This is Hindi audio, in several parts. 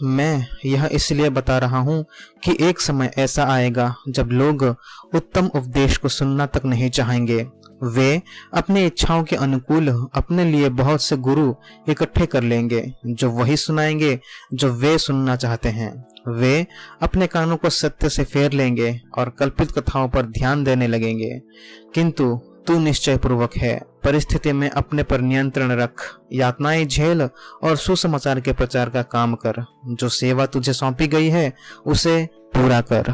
मैं यह इसलिए बता रहा हूँ कि एक समय ऐसा आएगा जब लोग उत्तम उपदेश को सुनना तक नहीं चाहेंगे। वे अपनी इच्छाओं के अनुकूल अपने लिए बहुत से गुरु इकट्ठे कर लेंगे जो वही सुनाएंगे जो वे सुनना चाहते हैं। वे अपने कानों को सत्य से फेर लेंगे और कल्पित कथाओं पर ध्यान देने लगेंगे। किंतु तू निश्चय पूर्वक है, परिस्थिति में अपने पर नियंत्रण रख, यातनाएं झेल और सुसमाचार के प्रचार का काम कर। जो सेवा तुझे सौंपी गई है उसे पूरा कर।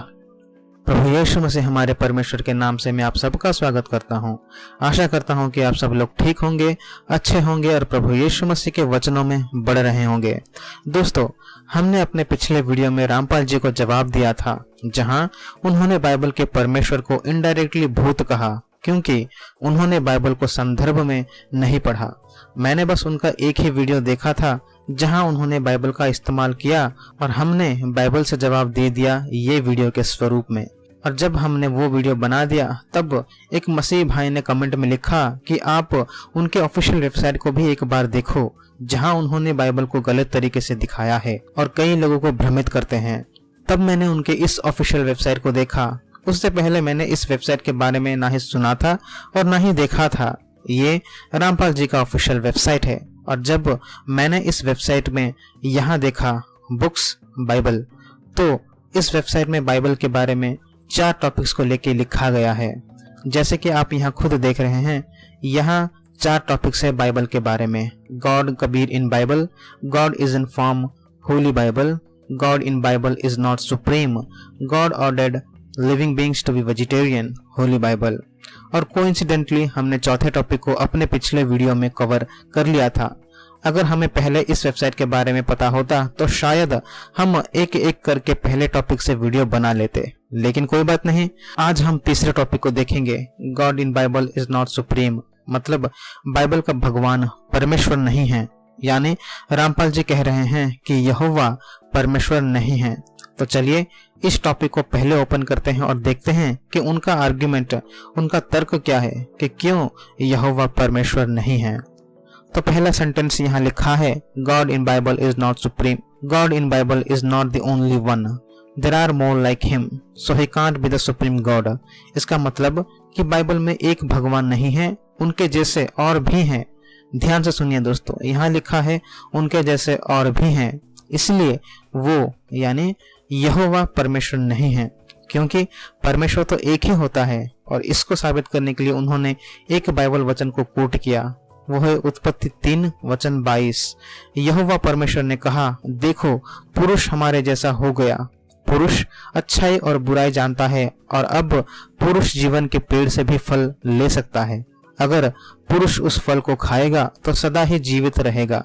प्रभु यीशु मसीह हमारे परमेश्वर के नाम से मैं आप सबका स्वागत करता हूं। आशा करता हूं कि आप सब लोग ठीक होंगे, अच्छे होंगे और प्रभु यीशु मसीह के वचनों में बढ़ रहे होंगे। दोस्तों, हमने अपने पिछले वीडियो में रामपाल जी को जवाब दिया था, जहां उन्होंने बाइबल के परमेश्वर को इनडायरेक्टली भूत कहा क्योंकि उन्होंने बाइबल को संदर्भ में नहीं पढ़ा। मैंने बस उनका एक ही वीडियो देखा था जहां उन्होंने बाइबल का इस्तेमाल किया और हमने बाइबल से जवाब दे दिया ये वीडियो के स्वरूप में। और जब हमने वो वीडियो बना दिया तब एक मसीह भाई ने कमेंट में लिखा कि आप उनके ऑफिशियल वेबसाइट को भी एक बार देखो जहां उन्होंने बाइबल को गलत तरीके से दिखाया है और कई लोगों को भ्रमित करते हैं। तब मैंने उनके इस ऑफिशियल वेबसाइट को देखा। उससे पहले मैंने इस वेबसाइट के बारे में ना ही सुना था और ना ही देखा था। ये रामपाल जी का ऑफिशियल वेबसाइट है और जब मैंने इस वेबसाइट में यहाँ देखा बुक्स बाइबल, तो इस वेबसाइट में बाइबल के बारे में 4 टॉपिक्स को लेके लिखा गया है। जैसे कि आप यहाँ खुद देख रहे हैं, यहाँ 4 टॉपिक्स है बाइबल के बारे में। God Kabir in Bible, God is in form holy Bible, God in Bible is not supreme, God ordered living beings to be vegetarian, holy Bible. और कोइंसिडेंटली हमने चौथे टॉपिक को अपने पिछले वीडियो में कवर कर लिया था। अगर हमें पहले इस वेबसाइट के बारे में पता होता तो शायद हम एक एक करके पहले टॉपिक से वीडियो बना लेते, लेकिन कोई बात नहीं। आज हम तीसरे टॉपिक को देखेंगे। God in Bible is not supreme, मतलब बाइबल का भगवान परमेश्वर नहीं है। यानी रामपाल जी कह रहे हैं कि यहोवा परमेश्वर नहीं है। तो चलिए इस टॉपिक को पहले ओपन करते हैं और देखते हैं कि उनका आर्ग्यूमेंट, उनका तर्क क्या है कि क्यों यहोवा परमेश्वर नहीं है। तो पहला सेंटेंस यहाँ लिखा है, God in Bible is not supreme, God in Bible is not the only one, there are more like him, so he can't be the supreme God. इसका मतलब कि बाइबल में एक भगवान नहीं है, उनके जैसे और भी हैं। ध्यान से सुनिए दोस्तों, यहाँ लिखा है उनके जैसे और भी हैं, इसलिए वो यानी यहोवा परमेश्वर नहीं है, क्योंकि परमेश्वर तो एक ही होता है। और इसको साबित करने के लिए उन्होंने एक बाइबल वचन को कोट किया, वो है उत्पत्ति 3 वचन 22। यहोवा परमेश्वर ने कहा, देखो पुरुष हमारे जैसा हो गया। पुरुष अच्छाई और बुराई जानता है और अब पुरुष जीवन के पेड़ से भी फल ले सकता है। अगर पुरुष उस फल को खाएगा तो सदा ही जीवित रहेगा।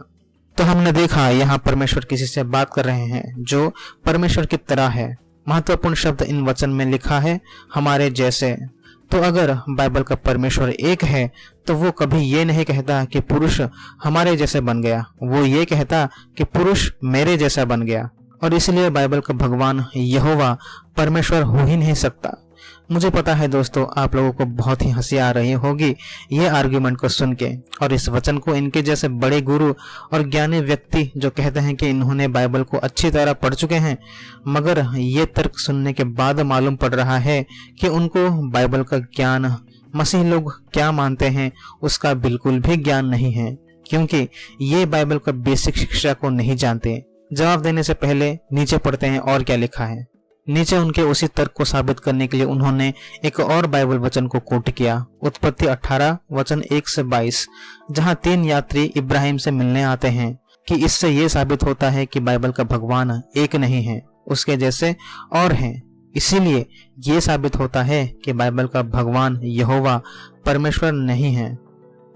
तो हमने देखा यहाँ परमेश्वर किसी से बात कर रहे हैं जो परमेश्वर की तरह है। महत्वपूर्ण शब्द इन वचन में लिखा है, हमारे जैसे। तो अगर बाइबल का परमेश्वर एक है तो वो कभी ये नहीं कहता कि पुरुष हमारे जैसे बन गया, वो ये कहता कि पुरुष मेरे जैसा बन गया। और इसलिए बाइबल का भगवान यहोवा परमेश्वर हो ही नहीं सकता। मुझे पता है दोस्तों, आप लोगों को बहुत ही हंसी आ रही होगी ये आर्ग्यूमेंट को सुन के और इस वचन को इनके जैसे बड़े गुरु और ज्ञानी व्यक्ति जो कहते हैं कि इन्होंने बाइबल को अच्छी तरह पढ़ चुके हैं, मगर ये तर्क सुनने के बाद मालूम पड़ रहा है कि उनको बाइबल का ज्ञान, मसीह लोग क्या मानते हैं उसका बिल्कुल भी ज्ञान नहीं है, क्योंकि ये बाइबल का बेसिक शिक्षा को नहीं जानते। जवाब देने से पहले नीचे पढ़ते हैं और क्या लिखा है। नीचे उनके उसी तर्क को साबित करने के लिए उन्होंने एक और बाइबल वचन को कोट किया, उत्पत्ति 18 वचन 1 से 22, जहां 3 यात्री इब्राहिम से मिलने आते हैं कि इससे ये साबित होता है कि बाइबल का भगवान एक नहीं है, उसके जैसे और हैं। इसीलिए ये साबित होता है कि बाइबल का भगवान यहोवा परमेश्वर नहीं है।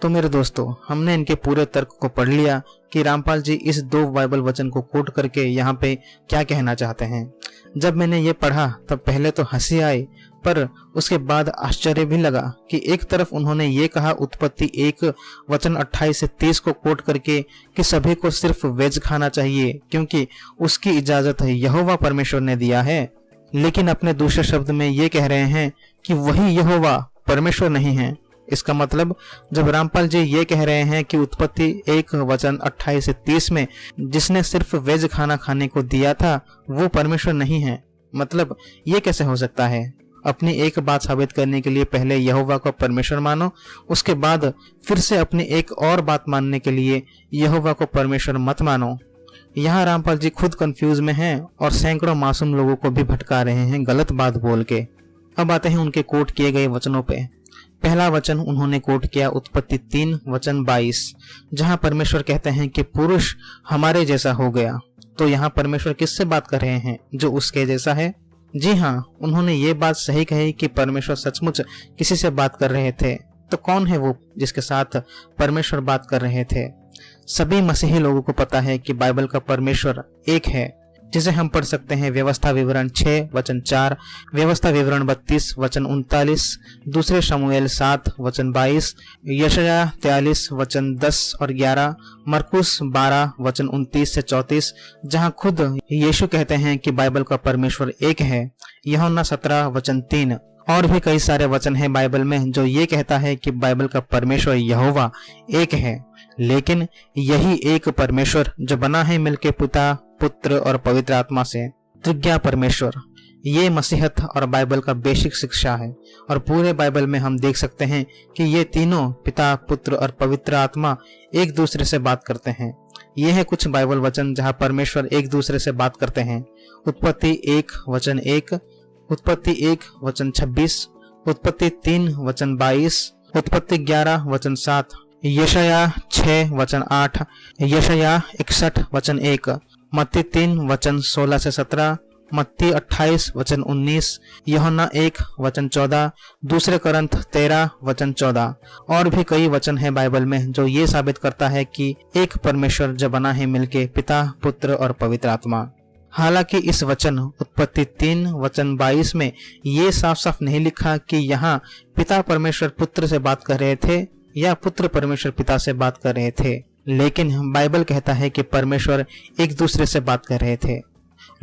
तो मेरे दोस्तों, हमने इनके पूरे तर्क को पढ़ लिया कि रामपाल जी इस 2 बाइबल वचन को कोट करके यहाँ पे क्या कहना चाहते हैं। जब मैंने ये पढ़ा तब पहले तो हंसी आई, पर उसके बाद आश्चर्य भी लगा कि एक तरफ उन्होंने ये कहा उत्पत्ति 1 वचन 28 से 30 को कोट करके कि सभी को सिर्फ वेज खाना चाहिए क्योंकि उसकी इजाजत यहोवा परमेश्वर ने दिया है, लेकिन अपने दूसरे शब्द में ये कह रहे हैं कि वही यहोवा परमेश्वर नहीं है। इसका मतलब जब रामपाल जी ये कह रहे हैं कि उत्पत्ति 1 वचन 28 से 30 में जिसने सिर्फ वेज खाना खाने को दिया था वो परमेश्वर नहीं है, मतलब ये कैसे हो सकता है? अपनी एक बात साबित करने के लिए पहले यहोवा को परमेश्वर मानो, उसके बाद फिर से अपनी एक और बात मानने के लिए यहोवा को परमेश्वर मत मानो। यहाँ रामपाल जी खुद कंफ्यूज में हैं और सैकड़ों मासूम लोगों को भी भटका रहे हैं गलत बात बोल के। अब आते हैं उनके कोट किए गए वचनों पे। पहला वचन उन्होंने कोट किया उत्पत्ति 3 वचन 22, जहां परमेश्वर कहते हैं कि पुरुष हमारे जैसा हो गया। तो यहाँ परमेश्वर किससे बात कर रहे हैं? जो उसके जैसा है। जी हाँ, उन्होंने ये बात सही कही कि परमेश्वर सचमुच किसी से बात कर रहे थे। तो कौन है वो जिसके साथ परमेश्वर बात कर रहे थे? सभी मसीही लोगों को पता है कि बाइबल का परमेश्वर एक है, जिसे हम पढ़ सकते हैं व्यवस्था विवरण 6 वचन 4, व्यवस्था विवरण 32 वचन 39, दूसरे शमूएल 7 वचन 22, यशायाह 43 वचन 10 और 11, मरकुस 12 वचन 29 से 34, जहां खुद यीशु कहते हैं कि बाइबल का परमेश्वर एक है, यूहन्ना 17 वचन 3। और भी कई सारे वचन हैं बाइबल में जो ये कहता है कि बाइबल का परमेश्वर यहोवा एक है। लेकिन यही एक परमेश्वर जो बना है मिलके पिता, पुत्र और पवित्र आत्मा से, त्रिज्ञा परमेश्वर, ये मसीहत और बाइबल का बेसिक शिक्षा है। और पूरे बाइबल में हम देख सकते हैं कि ये तीनों पिता, पुत्र और पवित्र आत्मा एक दूसरे से बात करते हैं। ये है कुछ बाइबल वचन जहाँ परमेश्वर एक दूसरे से बात करते हैं। उत्पत्ति 1 वचन 1, उत्पत्ति 1 वचन 26, उत्पत्ति 3 वचन 22, उत्पत्ति 11 वचन 7, यशायाह 6 वचन 8, यशायाह 61 वचन 1, मत्ती 3 वचन 16 से 17, मत्ती 28 वचन 19, यूहन्ना 1 वचन 14, दूसरे करंथ 13 वचन 14। और भी कई वचन है बाइबल में जो ये साबित करता है कि एक परमेश्वर जो बना है मिलके पिता, पुत्र और पवित्र आत्मा। हालांकि इस वचन उत्पत्ति 3 वचन 22 में ये साफ साफ नहीं लिखा कि यहाँ पिता परमेश्वर पुत्र से बात कर रहे थे या पुत्र परमेश्वर पिता से बात कर रहे थे, लेकिन बाइबल कहता है कि परमेश्वर एक दूसरे से बात कर रहे थे।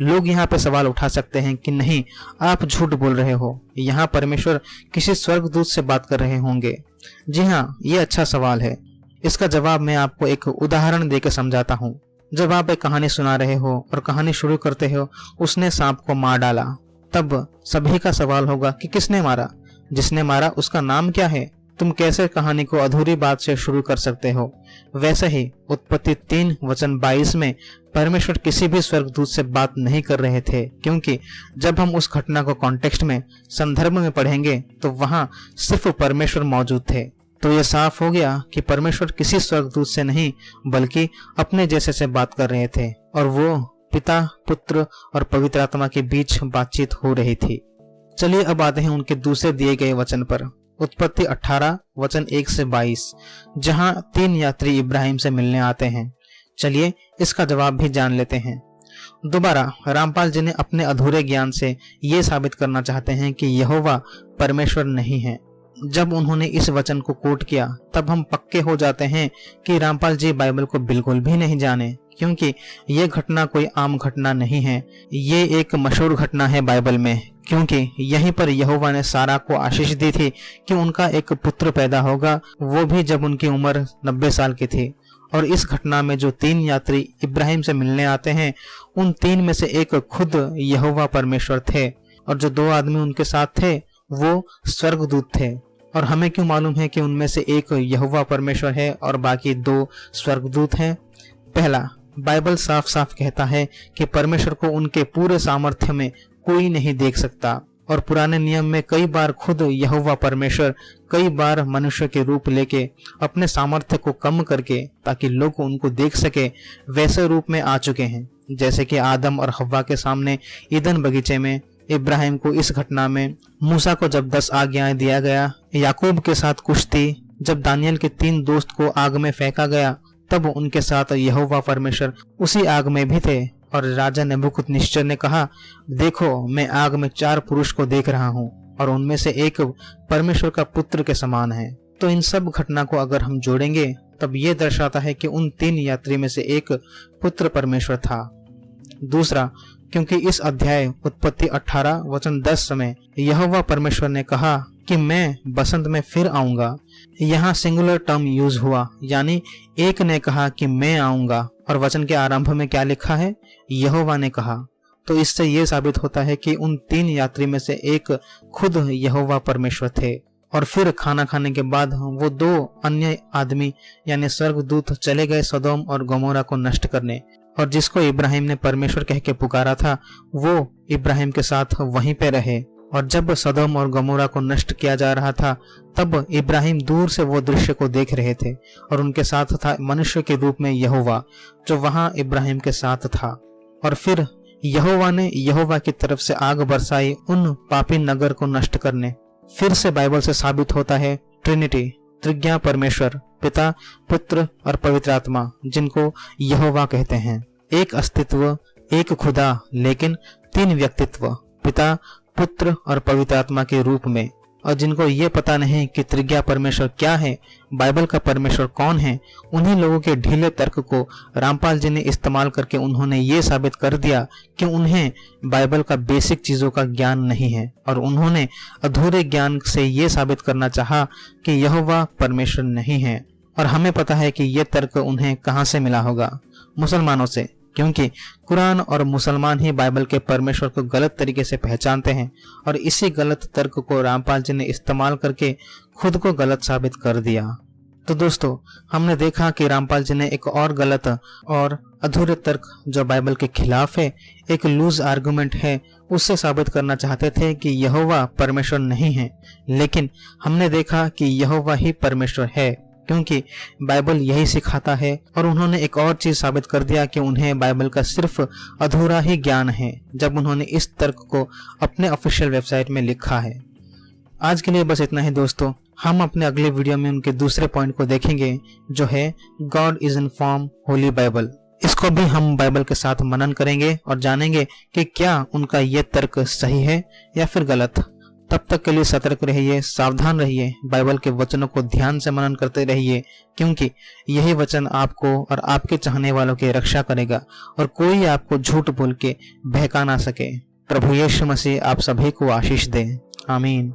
लोग यहाँ पे सवाल उठा सकते हैं कि नहीं, आप झूठ बोल रहे हो, यहाँ परमेश्वर किसी स्वर्गदूत से बात कर रहे होंगे। जी हाँ, ये अच्छा सवाल है। इसका जवाब मैं आपको एक उदाहरण देकर समझाता हूँ। जब आप एक कहानी सुना रहे हो और कहानी शुरू करते हो उसने सांप को मार डाला, तब सभी का सवाल होगा कि किसने मारा? जिसने मारा उसका नाम क्या है? तुम कैसे कहानी को अधूरी बात से शुरू कर सकते हो? वैसे ही उत्पत्ति 3 वचन 22 में परमेश्वर किसी भी स्वर्गदूत से बात नहीं कर रहे थे, क्योंकि जब हम उस घटना को कॉन्टेक्स्ट में, संदर्भ में पढ़ेंगे तो वहां सिर्फ परमेश्वर मौजूद थे। तो यह साफ हो गया कि परमेश्वर किसी स्वर्गदूत से नहीं बल्कि अपने जैसे से बात कर रहे थे, और वो पिता, पुत्र और पवित्र आत्मा के बीच बातचीत हो रही थी। चलिए अब आते हैं उनके दूसरे दिए गए वचन पर। उत्पत्ति 18 वचन 1 से 22, जहां 3 यात्री इब्राहिम से मिलने आते हैं। चलिए इसका जवाब भी जान लेते हैं। दोबारा रामपाल जी ने अपने अधूरे ज्ञान से ये साबित करना चाहते हैं कि यहोवा परमेश्वर नहीं है। जब उन्होंने इस वचन को कोट किया तब हम पक्के हो जाते हैं कि रामपाल जी बाइबल को बिल्कुल भी नहीं जाने, क्योंकि ये घटना कोई आम घटना नहीं है। ये एक मशहूर घटना है बाइबल में, क्योंकि यहीं पर यहोवा ने सारा को आशीष दी थी कि उनका एक पुत्र पैदा होगा, वो भी जब उनकी उम्र 90 साल की थी। और इस घटना में जो 3 यात्री इब्राहिम से मिलने आते हैं, उन 3 में से एक खुद यहोवा परमेश्वर थे, और जो 2 आदमी उनके साथ थे वो स्वर्गदूत थे। और हमें क्यों मालूम है कि उनमें से एक यहोवा परमेश्वर है और बाकी 2 स्वर्गदूत हैं? पहला, बाइबल साफ साफ कहता है कि परमेश्वर को उनके पूरे सामर्थ्य में कोई नहीं देख सकता, और पुराने नियम में कई बार खुद यहोवा परमेश्वर कई बार मनुष्य के रूप लेके अपने सामर्थ्य को कम करके ताकि लोग उनको देख सके वैसे रूप में आ चुके हैं। जैसे कि आदम और हव्वा के सामने ईदन बगीचे में, इब्राहिम को इस घटना में, मूसा को जब 10 आज्ञाएं दिया गया, याकूब के साथ कुश्ती, जब दानियल के 3 दोस्त को आग में फेंका गया तब उनके साथ यहोवा परमेश्वर उसी आग में भी थे। और राजा नेबूकदनेस्सर ने कहा, देखो मैं आग में 4 पुरुष को देख रहा हूँ और उनमें से एक परमेश्वर का पुत्र के समान है। तो इन सब घटना को अगर हम जोड़ेंगे तब ये दर्शाता है कि उन 3 यात्री में से एक पुत्र परमेश्वर था। दूसरा, क्योंकि इस अध्याय उत्पत्ति 18 वचन 10 में यहोवा परमेश्वर ने कहा कि मैं बसंत में फिर आऊंगा। यहाँ सिंगुलर टर्म यूज हुआ, यानी एक ने कहा कि मैं आऊंगा, और वचन के आरंभ में क्या लिखा है? यहोवा ने कहा। तो इससे यह साबित होता है कि उन 3 यात्री में से एक खुद यहोवा परमेश्वर थे। और फिर खाना खाने के बाद वो 2 अन्य आदमी यानी स्वर्गदूत चले गए सदोम और गमोरा को नष्ट करने, और जिसको इब्राहिम ने परमेश्वर कह के पुकारा था वो इब्राहिम के साथ वहीं पे रहे। और जब सदोम और गमोरा को नष्ट किया जा रहा था तब इब्राहिम दूर से वो दृश्य को देख रहे थे, और उनके साथ था मनुष्य के रूप में यहोवा, जो वहां इब्राहिम के साथ था। और फिर यहोवा ने यहोवा की तरफ से आग बरसाई उन पापी नगर को नष्ट करने। फिर से बाइबल से साबित होता है ट्रिनिटी, त्रिज्ञा परमेश्वर, पिता, पुत्र और पवित्र आत्मा, जिनको यहोवा कहते हैं। एक अस्तित्व, एक खुदा, लेकिन 3 व्यक्तित्व, पिता, पुत्र और पवित्र आत्मा के रूप में। और जिनको ये पता नहीं कि त्रिज्ञा परमेश्वर क्या है, बाइबल का परमेश्वर कौन है, उन्हीं लोगों के ढीले तर्क को रामपाल जी ने इस्तेमाल करके उन्होंने ये साबित कर दिया कि उन्हें बाइबल का बेसिक चीजों का ज्ञान नहीं है, और उन्होंने अधूरे ज्ञान से ये साबित करना चाहा कि यहोवा परमेश्वर नहीं है। और हमें पता है कि ये तर्क उन्हें कहाँ से मिला होगा? मुसलमानों से, क्योंकि कुरान और मुसलमान ही बाइबल के परमेश्वर को गलत तरीके से पहचानते हैं, और इसी गलत तर्क को रामपाल जी ने इस्तेमाल करके खुद को गलत साबित कर दिया। तो दोस्तों, हमने देखा कि रामपाल जी ने एक और गलत और अधूरे तर्क जो बाइबल के खिलाफ है, एक लूज आर्गुमेंट है, उससे साबित करना चाहते थे कि यहोवा परमेश्वर नहीं है। लेकिन हमने देखा कि यहोवा ही परमेश्वर है, क्योंकि बाइबल यही सिखाता है। और उन्होंने एक और चीज साबित कर दिया कि उन्हें बाइबल का सिर्फ अधूरा ही ज्ञान है, जब उन्होंने इस तर्क को अपने ऑफिशियल वेबसाइट में लिखा है। आज के लिए बस इतना ही दोस्तों। हम अपने अगले वीडियो में उनके दूसरे पॉइंट को देखेंगे, जो है God is in form holy Bible. इसको भी हम बाइबल के साथ मनन करेंगे और जानेंगे कि क्या उनका ये तर्क सही है या फिर गलत। तब तक के लिए सतर्क रहिए, सावधान रहिए, बाइबल के वचनों को ध्यान से मनन करते रहिए, क्योंकि यही वचन आपको और आपके चाहने वालों की रक्षा करेगा, और कोई आपको झूठ बोल के बहका ना सके। प्रभु यीशु मसीह आप सभी को आशीष दे। आमीन।